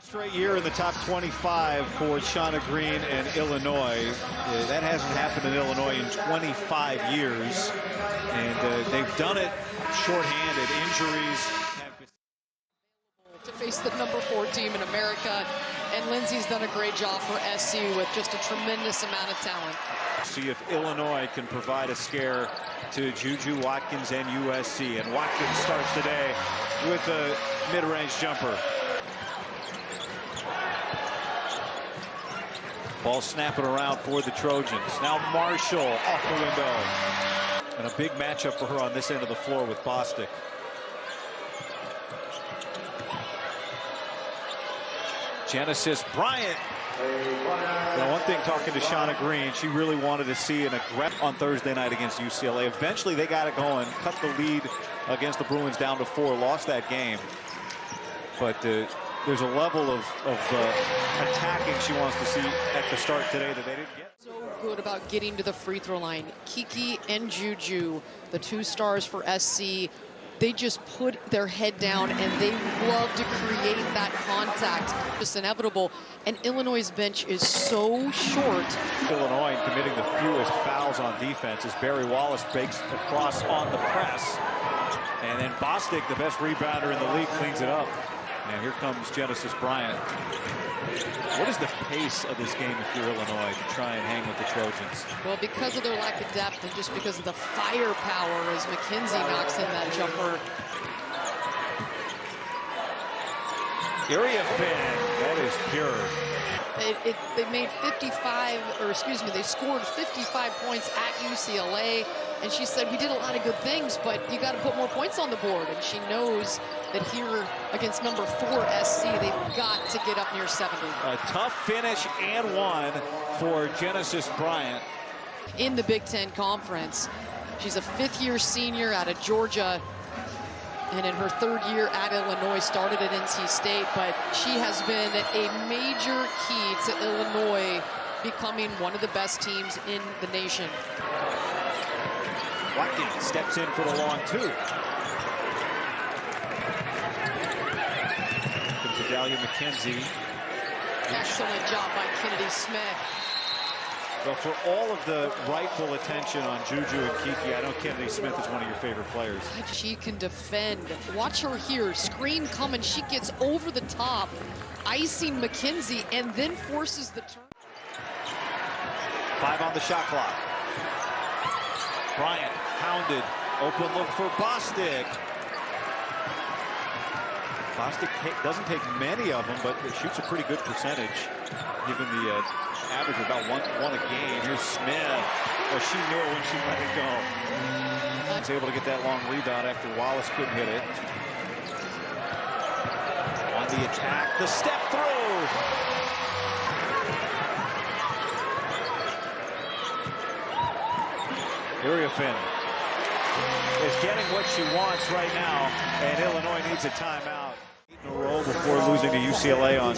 Straight year in the top 25 for Shauna Green and Illinois. That hasn't happened in Illinois in 25 years. And they've done it shorthanded. Injuries to face the number 4 team in America. And Lindsay's done a great job for SC with just a tremendous amount of talent. See if Illinois can provide a scare to Juju, Watkins, and USC. And Watkins starts today with a mid-range jumper. Ball snapping around for the Trojans. Now Marshall off the window. And a big matchup for her on this end of the floor with Bostic. Genesis Bryant. Now, one thing talking to Shauna Green, she really wanted to see an aggressive on Thursday night against UCLA. Eventually they got it going, cut the lead against the Bruins down to 4, lost that game. But there's a level of attacking she wants to see at the start today that they didn't get. So good about getting to the free throw line. Kiki and Juju, the 2 stars for SC, they just put their head down and they love to create that contact. Just inevitable. And Illinois' bench is so short. Illinois committing the fewest fouls on defense as Barry Wallace breaks across on the press. And then Bostic, the best rebounder in the league, cleans it up. And here comes Genesis Bryant. What is the pace of this game if you're Illinois to try and hang with the Trojans? Well, because of their lack of depth and just because of the firepower as McKenzie knocks in that jumper. Area Finn, that is pure. They made 55, or excuse me, they scored 55 points at UCLA. And she said, we did a lot of good things, but you got to put more points on the board. And she knows that here against number 4 SC, they've got to get up near 70. A tough finish and one for Genesis Bryant. In the Big Ten Conference, she's a 5th-year senior out of Georgia. And in her 3rd year at Illinois, started at NC State. But she has been a major key to Illinois becoming one of the best teams in the nation. Watkins steps in for the long 2. Comes to Dahlia McKenzie. Excellent job by Kennedy Smith. Well, for all of the rightful attention on Juju and Kiki, I know Kennedy Smith is one of your favorite players. She can defend. Watch her here. Screen coming. She gets over the top, icing McKenzie, and then forces the turn. 5 on the shot clock. Bryant pounded. Open look for Bostic. Bostic doesn't take many of them, but it shoots a pretty good percentage, given the average of about one a game. Here's Smith. Well, she knew it when she let it go. Was able to get that long rebound after Wallace couldn't hit it. On the attack, the step through. Area Finn is getting what she wants right now, and Illinois needs a timeout. In a row before losing to UCLA on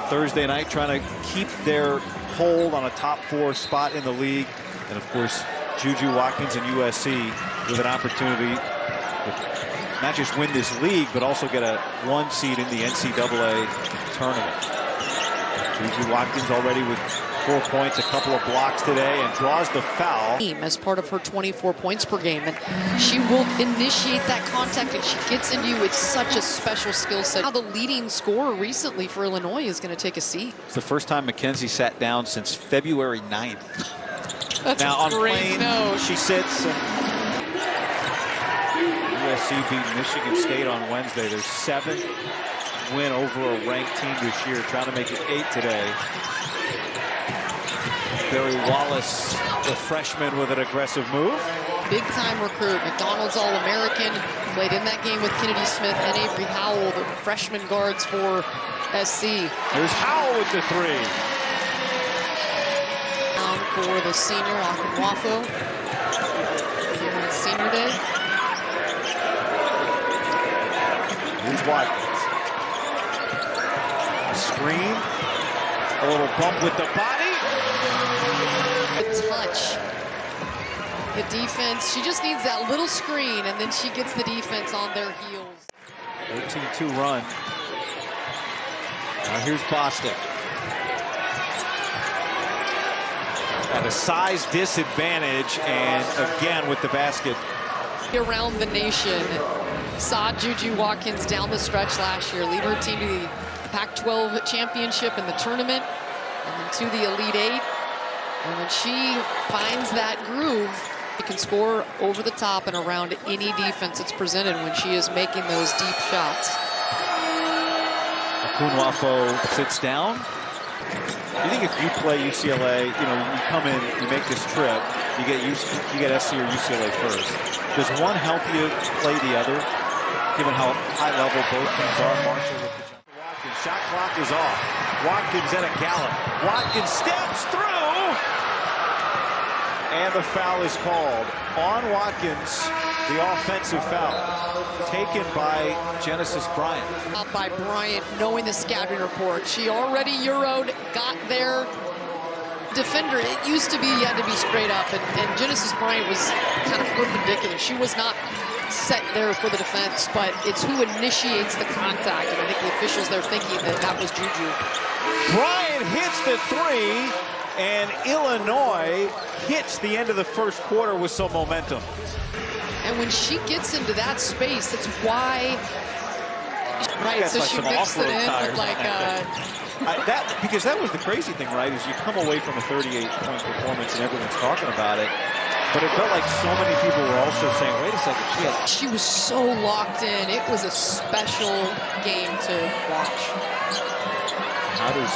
Thursday night, trying to keep their hold on a top 4 spot in the league. And of course, Juju, Watkins, and USC with an opportunity to not just win this league, but also get a 1 seed in the NCAA tournament. Juju Watkins already with 4 points, a couple of blocks today, and draws the foul. As part of her 24 points per game, and she will initiate that contact, and she gets into you. It's such a special skill set. Now the leading scorer recently for Illinois is going to take a seat. It's the first time McKenzie sat down since February 9th. That's now on great plane, note. she sits. And USC beat Michigan State on Wednesday. Their 7th win over a ranked team this year, trying to make it 8 today. Barry Wallace, the freshman, with an aggressive move. Big-time recruit, McDonald's All-American, played in that game with Kennedy Smith and Avery Howell, the freshman guards for SC. Here's Howell with the 3. Down for the senior, Akinwafo, here on senior day. Here's Watkins. A screen, a little bump with the body. The touch. The defense, she just needs that little screen, and then she gets the defense on their heels. 13-2 run. Now here's Bostic. At a size disadvantage, and again with the basket. Around the nation saw Juju Watkins down the stretch last year, lead her team to the Pac-12 championship in the tournament, and then to the Elite Eight. And when she finds that groove, she can score over the top and around any defense that's presented when she is making those deep shots. Akunwafo sits down. You think if you play UCLA, you come in, you make this trip, you get SC or UCLA first. Does one help you play the other, given how high level both teams are? Marshall with the jump. Watkins, shot clock is off. Watkins at a gallop. Watkins steps through, and the foul is called on Watkins. The offensive foul taken by Genesis Bryant. Up by Bryant, knowing the scouting report. She already Euro'd, got there. Defender, it used to be you had to be straight up, and Genesis Bryant was kind of perpendicular. She was not set there for the defense, but it's who initiates the contact, and I think the officials there thinking that was Juju. Bryant hits the three, and Illinois hits the end of the first quarter with some momentum. And when she gets into that space, that's why. Right, so she mixed it in with because that was the crazy thing, right? Is you come away from a 38-point performance and everyone's talking about it, but it felt like so many people were also saying, "Wait a second, she was so locked in. It was a special game to watch." How does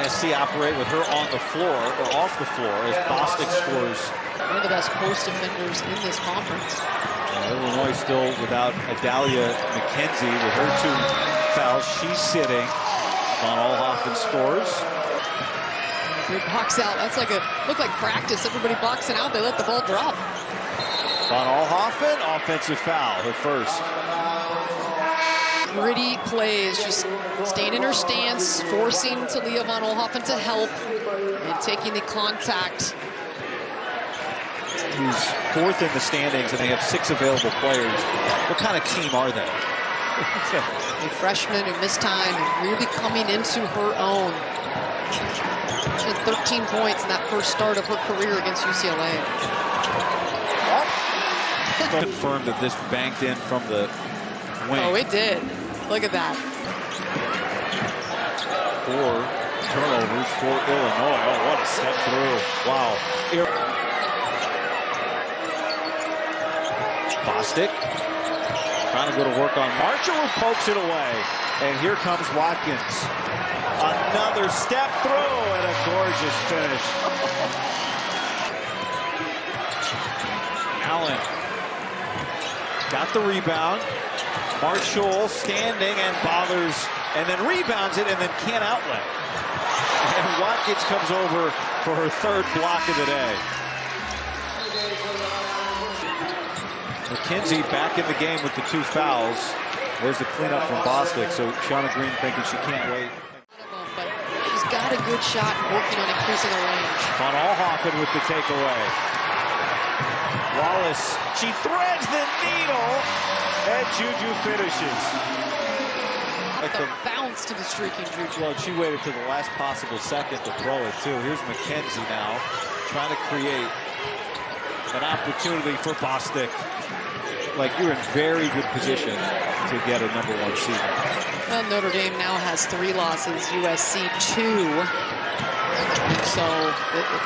SC operate with her on the floor or off the floor as Bostic scores? One of the best post defenders in this conference. Illinois still without Adalia McKenzie with her 2 fouls. She's sitting. Von Oelhoffen scores. They box out. That's looked like practice. Everybody boxing out. They let the ball drop. Von Oelhoffen, offensive foul, her first. Gritty plays, just staying in her stance, forcing Talia Von Oelhoffen to help, and taking the contact. Who's 4th in the standings, and they have 6 available players. What kind of team are they? A freshman who missed time and really coming into her own. She had 13 points in that first start of her career against UCLA. Confirmed that this banked in from the wing. Oh, it did. Look at that. 4 turnovers for Illinois. Oh, what a step through. Wow. Bostic trying to go to work on Marshall, who pokes it away. And here comes Watkins. Another step through and a gorgeous finish. Allen got the rebound. Marshall standing and bothers, and then rebounds it and then can't outlet. And Watkins comes over for her 3rd block of the day. McKenzie back in the game with the 2 fouls. There's the cleanup from Bostic, so Shauna Green thinking she can't wait. But she's got a good shot working on increasing the range. Von Oelhoffen with the takeaway. Wallace, she threads the needle, and Juju finishes. The bounce to the streaking Juju. Well, she waited to the last possible second to throw it, too. Here's McKenzie now, trying to create an opportunity for Bostic. Like, you're in very good position to get a #1 seed. Well, Notre Dame now has 3 losses, USC 2. So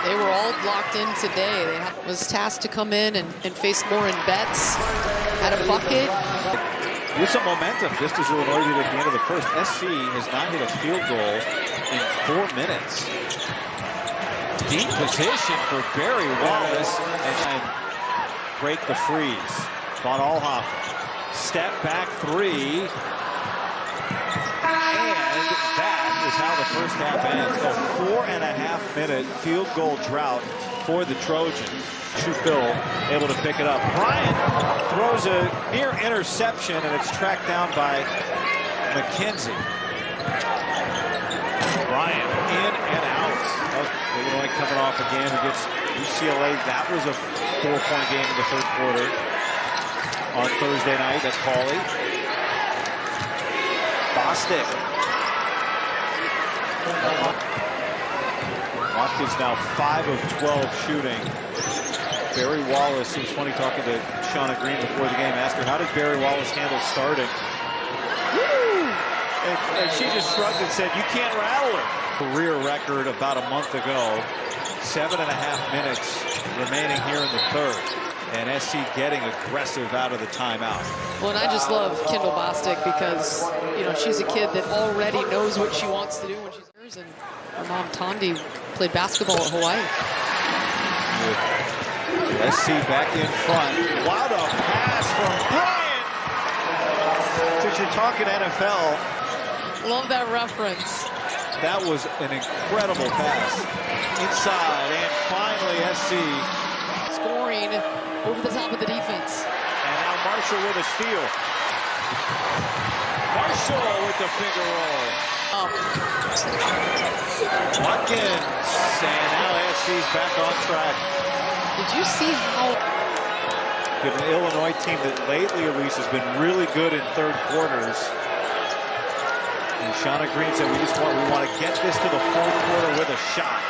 they were all locked in today. They was tasked to come in and face Lauren Betts at a bucket. With some momentum, just as Illinois did at the end of the first. SC has not hit a field goal in 4 minutes. Deep position for Barry Wallace and break the freeze. Von Oelhoffen, step back 3. And that is how the first half ends. A 4.5-minute field goal drought for the Trojans. Bill able to pick it up. Bryant throws a near interception, and it's tracked down by McKenzie. Bryant in and out. Illinois coming off a game against UCLA. That was a 4-point game in the 3rd quarter on Thursday night at Pauley. Bostic Watkins now 5 of 12 shooting. Barry Wallace, it was funny talking to Shauna Green before the game, asked her, how did Barry Wallace handle starting? And she just shrugged and said, you can't rattle her. Career record about a month ago. 7.5 minutes remaining here in the third. And SC getting aggressive out of the timeout. Well, and I just love Kendall Bostic because, you know, she's a kid that already knows what she wants to do when she's hers. And her mom, Tondi, played basketball at Hawaii. With SC back in front. What a pass from Bryant! Since you're talking NFL. Love that reference. That was an incredible pass. Inside, and finally SC. Scoring over the top of the defense. And now Marshall with a steal. Marshall with the finger roll. Watkins. And now SC's back on track. Did you see how... An Illinois team that lately, at least, has been really good in third quarters. And Shauna Green said, we want to get this to the fourth quarter with a shot.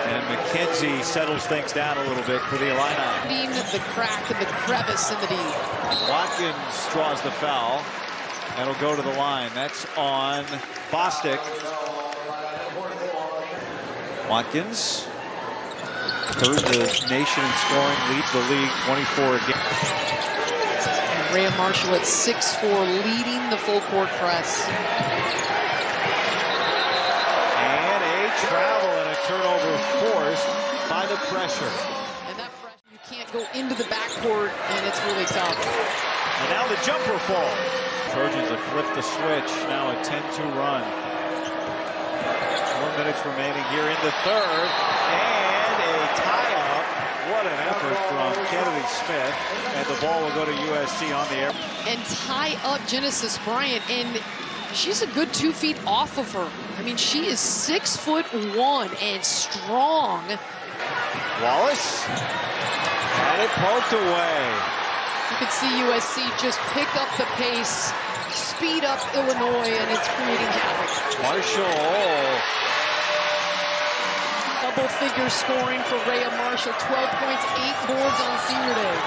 And McKenzie settles things down a little bit for the Illini. Being the crack and the crevice in the D. Watkins draws the foul. That'll go to the line. That's on Bostic. Watkins, third the nation in scoring, leads the league 24 again. And Rhea Marshall at 6'4", leading the full court press. And a travel and a turnover forced by the pressure. And that pressure, you can't go into the backcourt, and it's really tough. And now the jumper fall. Trojans have flipped the switch. Now a 10-2 run. 4 minutes remaining here in the third. And a tie-up. What an effort from Kennedy Smith. And the ball will go to USC on the air. And tie up Genesis Bryant. And she's a good 2 feet off of her. I mean, she is 6'1" and strong. Wallace had it poked away. You can see USC just pick up the pace, speed up Illinois, and it's creating havoc. Marshall. Double figure scoring for Rhea Marshall. 12 points, 8 boards on senior day.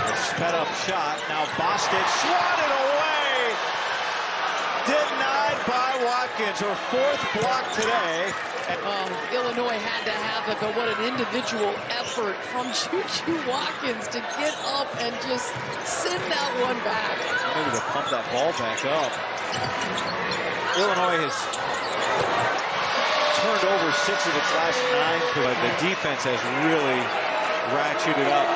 A sped up shot. Now Bostic swatted away. Denied by Watkins. Her fourth block today. Illinois had to have it, but what an individual effort from Juju Watkins to get up and just send that one back. Maybe to pump that ball back up. Illinois has turned over 6 of its last 9, but the defense has really ratcheted up.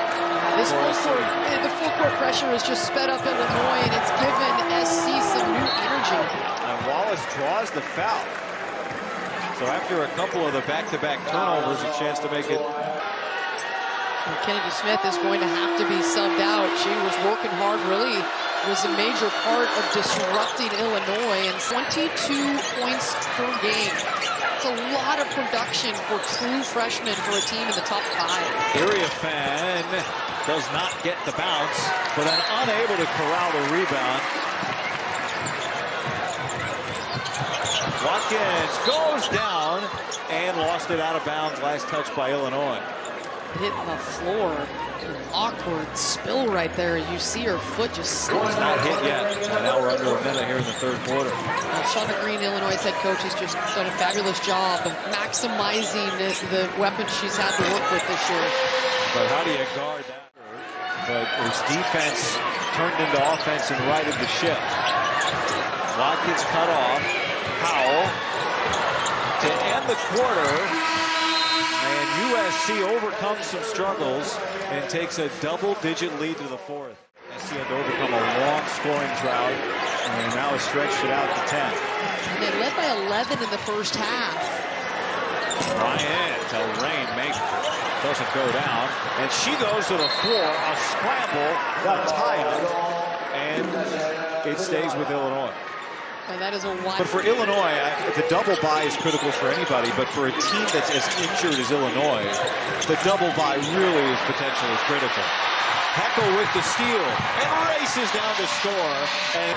This the full court pressure has just sped up Illinois, and it's given SC some new energy. And Wallace draws the foul. So after a couple of the back-to-back turnovers, a chance to make it. And Kennedy Smith is going to have to be subbed out. She was working hard, really was a major part of disrupting Illinois, and 22 points per game. It's a lot of production for true freshmen for a team in the top 5. Area fan does not get the bounce, but then unable to corral the rebound. Watkins goes down and lost it out of bounds. Last touch by Illinois. Hitting the floor. An awkward spill right there. You see her foot just slip. It's not hit yet. And now we're under a minute here in the third quarter. Shauna Green, Illinois' head coach, has just done a fabulous job of maximizing the weapons she's had to work with this year. But how do you guard that? But it's defense turned into offense and righted the ship. Watkins cut off. Powell to end the quarter, and USC overcomes some struggles and takes a double-digit lead to the fourth. SC had to overcome a long scoring drought, and now has stretched it out to 10. And they led by 11 in the first half. Bryant to Rain doesn't go down, and she goes to the floor. A scramble, a tie-up, and it stays with Illinois. And that is a wide. But for Illinois, the double bye is critical for anybody, but for a team that's as injured as Illinois, the double bye really is potentially critical. Heckel with the steal and races down to score. And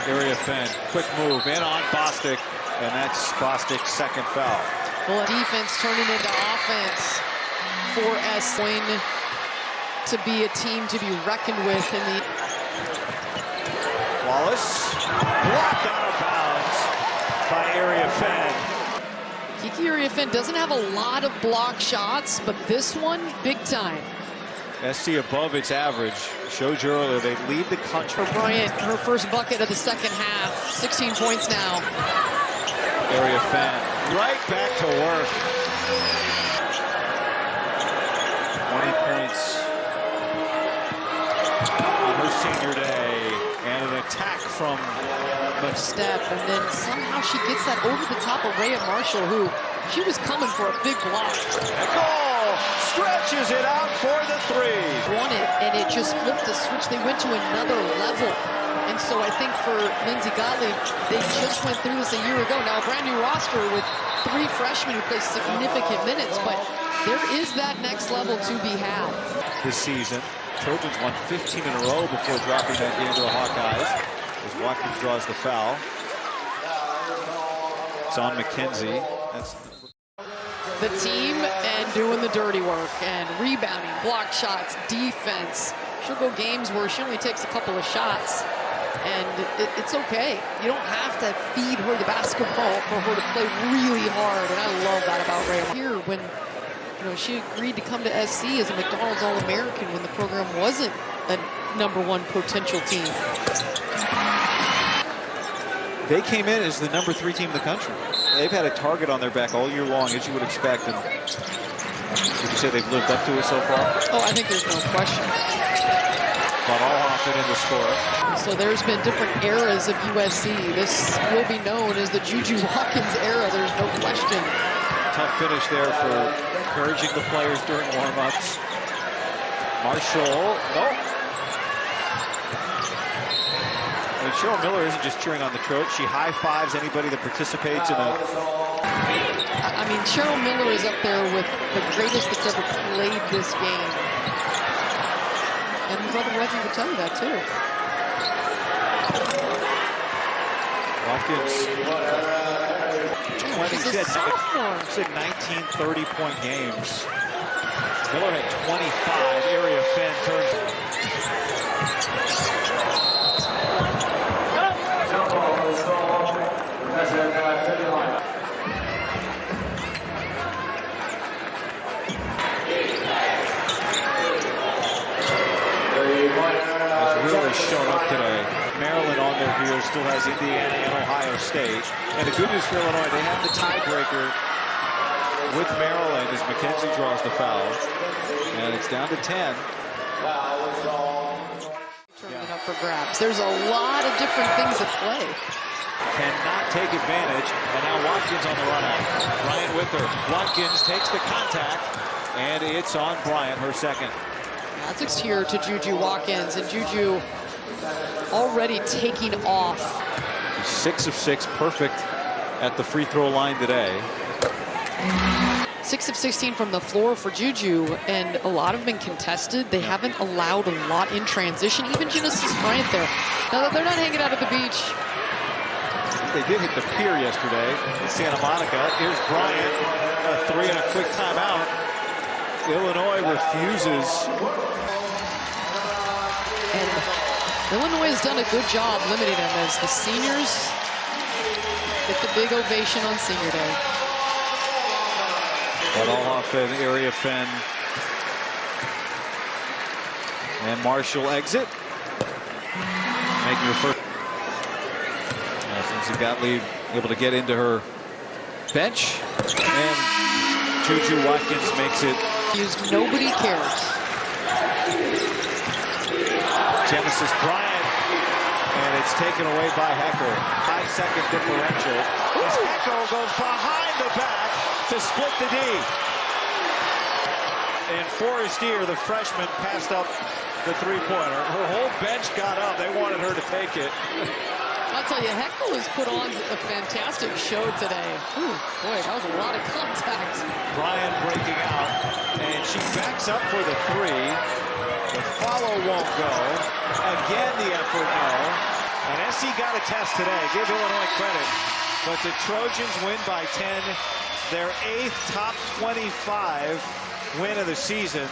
Area Fenn, quick move in on Bostic, and that's Bostic's second foul. Well, defense turning into offense for S. Going to be a team to be reckoned with in the... Wallace, blocked out of bounds by Area Fenn. Kiki Area Fenn doesn't have a lot of block shots, but this one, big time. SC above its average. Showed you earlier, they lead the country. For Bryant, her first bucket of the second half. 16 points now. Area Fenn, right back to work. 20 points on her senior day. And an attack from the step, and then somehow she gets that over the top of Rhea Marshall, who she was coming for a big block. Goal! Stretches it out for the three. Won it, and it just flipped the switch. They went to another level. And so I think for Lindsay Gottlieb, they just went through this a year ago. Now a brand new roster with 3 freshmen who play significant minutes, but there is that next level to be had. This season, Trojans won 15 in a row before dropping that game to the Hawkeyes. As Watkins draws the foul. It's on McKenzie. That's the team and doing the dirty work and rebounding, block shots, defense. She'll go games where she only takes a couple of shots, and it's okay. You don't have to feed her the basketball for her to play really hard, and I love that about Rhea. Here, when she agreed to come to SC as a McDonald's All-American when the program wasn't a #1 potential team. They came in as the #3 team in the country. They've had a target on their back all year long, as you would expect. And would you say they've lived up to it so far? Oh, I think there's no question. But all off it in the score. So there's been different eras of USC. This will be known as the Juju Watkins era. There's no question. Tough finish there for encouraging the players during warm-ups. Marshall, nope. I mean, Cheryl Miller isn't just cheering on the Trojans. She high-fives anybody that participates in a... I mean, Cheryl Miller is up there with the greatest that's ever played this game. And Brother Reggie would tell you that, too. Watkins. 20, She's a sophomore. said 19 30-point games. Miller had 25. Area Fenn turns. Has really shown up today. Maryland on their heels, still has Indiana and Ohio State. And the good news for Illinois, they have the tiebreaker with Maryland as McKenzie draws the foul. And it's down to 10. Turning it up for grabs. There's a lot of different things at play. Cannot take advantage. And now Watkins on the run out. Bryant with her. Watkins takes the contact. And it's on Bryant, her second. That's here to Juju Watkins. And Juju already taking off. 6 of 6, perfect at the free throw line today. 6 of 16 from the floor for Juju, and a lot have been contested. They haven't allowed a lot in transition. Even Genesis Bryant there. Now they're not hanging out at the beach. They did hit the pier yesterday in Santa Monica. Here's Bryant, a 3 and a quick timeout. Illinois refuses. And Illinois has done a good job limiting them as the seniors get the big ovation on senior day. But all off an Area Fenn. And Marshall exit. Making her first. Lindsay Gottlieb able to get into her bench. And Juju Watkins makes it. Nobody cares. Genesis Bryant, and it's taken away by Heckle. 5-second differential. As Heckle goes behind the back to split the D. And Forestier, the freshman, passed up the three-pointer. Her whole bench got up. They wanted her to take it. I'll tell you, Heckle has put on a fantastic show today. Ooh, boy, that was a lot of contact. Bryant breaking out, and she backs up for the 3. The follow won't go. Again, the effort no. And SC got a test today. Give Illinois credit. But the Trojans win by 10. Their 8th top 25 win of the season.